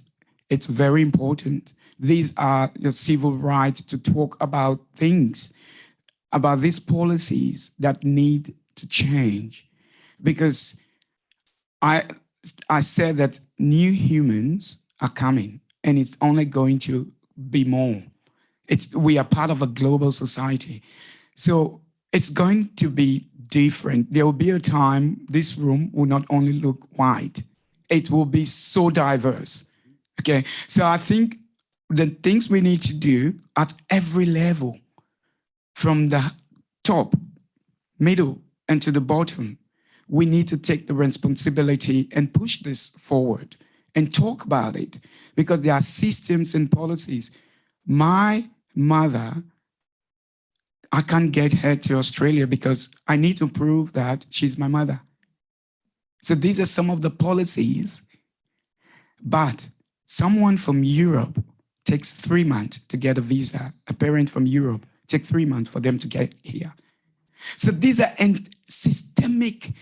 It's very important. These are your civil rights to talk about things, about these policies that need to change. Because I said that new humans are coming, and it's only going to be more. We are part of a global society. So it's going to be different. There will be a time this room will not only look white, it will be so diverse. Okay, so I think the things we need to do at every level, from the top, middle, and to the bottom, we need to take the responsibility and push this forward and talk about it, because there are systems and policies. My mother, I can't get her to Australia because I need to prove that she's my mother. So these are some of the policies. But someone from Europe takes 3 months to get a visa. A parent from Europe takes 3 months for them to get here. So these are systemic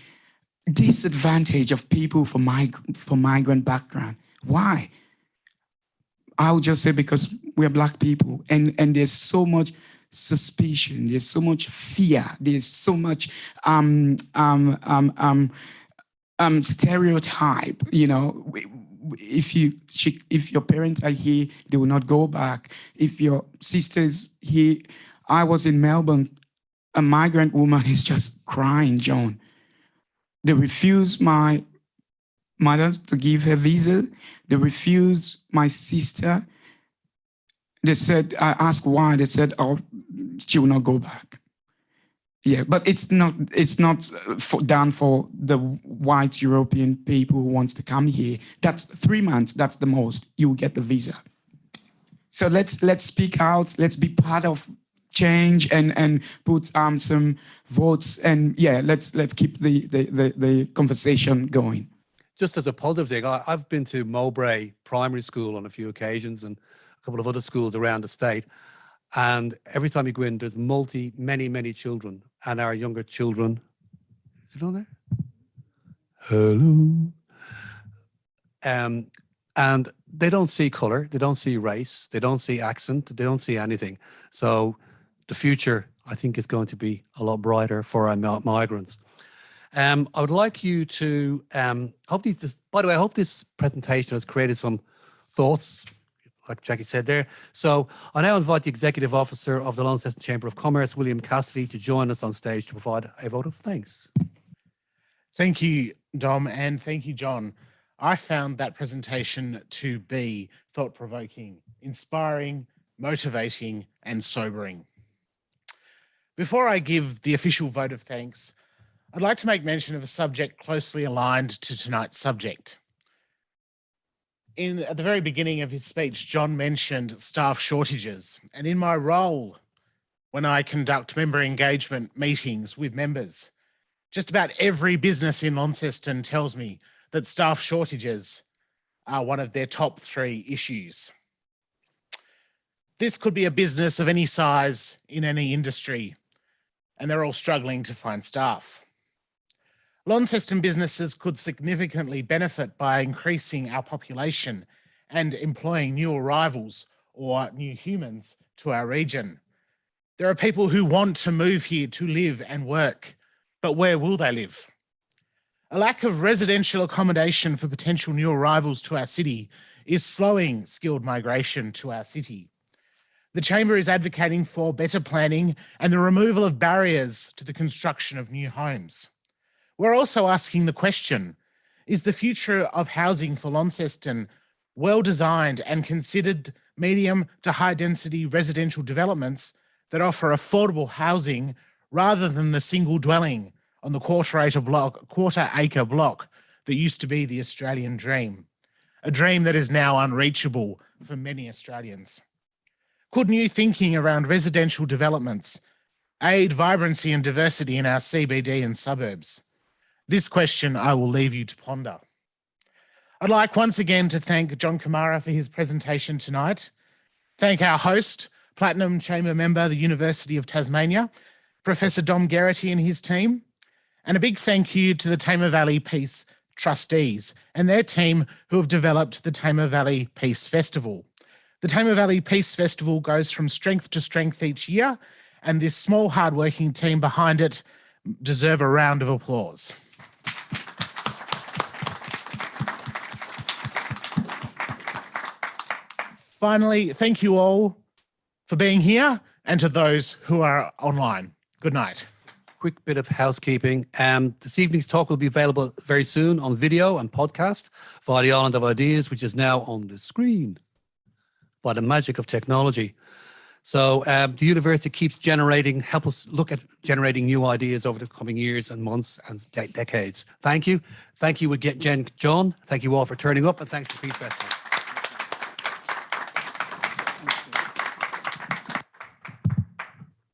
disadvantage of people from migrant background. Why? I'll just say because we're Black people, and there's so much suspicion, there's so much fear, there's so much stereotype. You know, if your parents are here, they will not go back. If your sister's here, I was in Melbourne, a migrant woman is just crying, John. They refused my mother to give her visa. They refused my sister. They said, I asked why. They said, oh, she will not go back. Yeah, but it's not done for the white European people who wants to come here. That's 3 months. That's the most. You will get the visa. So let's speak out. Let's be part of change and put some votes, and yeah, let's keep the conversation going. Just as a positive thing, I've been to Mowbray Primary School on a few occasions and a couple of other schools around the state. And every time you go in, there's many children. And our younger children, is it on there? Hello. And they don't see color, they don't see race, they don't see accent, they don't see anything. So the future, I think, is going to be a lot brighter for our migrants. I would like you to, by the way, I hope this presentation has created some thoughts, like Jackie said there. So I now invite the Executive Officer of the Launceston Chamber of Commerce, William Cassidy, to join us on stage to provide a vote of thanks. Thank you, Dom, and thank you, John. I found that presentation to be thought-provoking, inspiring, motivating, and sobering. Before I give the official vote of thanks, I'd like to make mention of a subject closely aligned to tonight's subject. At the very beginning of his speech, John mentioned staff shortages, and in my role, when I conduct member engagement meetings with members, just about every business in Launceston tells me that staff shortages are one of their top 3 issues. This could be a business of any size in any industry, and they're all struggling to find staff. Launceston businesses could significantly benefit by increasing our population and employing new arrivals or new humans to our region. There are people who want to move here to live and work, but where will they live? A lack of residential accommodation for potential new arrivals to our city is slowing skilled migration to our city. The Chamber is advocating for better planning and the removal of barriers to the construction of new homes. We're also asking the question, is the future of housing for Launceston well designed and considered medium to high density residential developments that offer affordable housing rather than the single dwelling on the quarter acre block that used to be the Australian dream? a dream that is now unreachable for many Australians? Could new thinking around residential developments aid vibrancy and diversity in our CBD and suburbs? This question I will leave you to ponder. I'd like once again to thank John Kamara for his presentation tonight. Thank our host, Platinum Chamber member, the University of Tasmania, Professor Dom Geraghty and his team. And a big thank you to the Tamar Valley Peace trustees and their team who have developed the Tamar Valley Peace Festival. The Tamar Valley Peace Festival goes from strength to strength each year, and this small, hardworking team behind it deserve a round of applause. Finally, thank you all for being here and to those who are online. Good night. Quick bit of housekeeping. This evening's talk will be available very soon on video and podcast via the Island of Ideas, which is now on the screen by the magic of technology. So the university keeps help us look at generating new ideas over the coming years and months and decades. Thank you. Thank you again, John. Thank you all for turning up, and thanks to Peace Festival.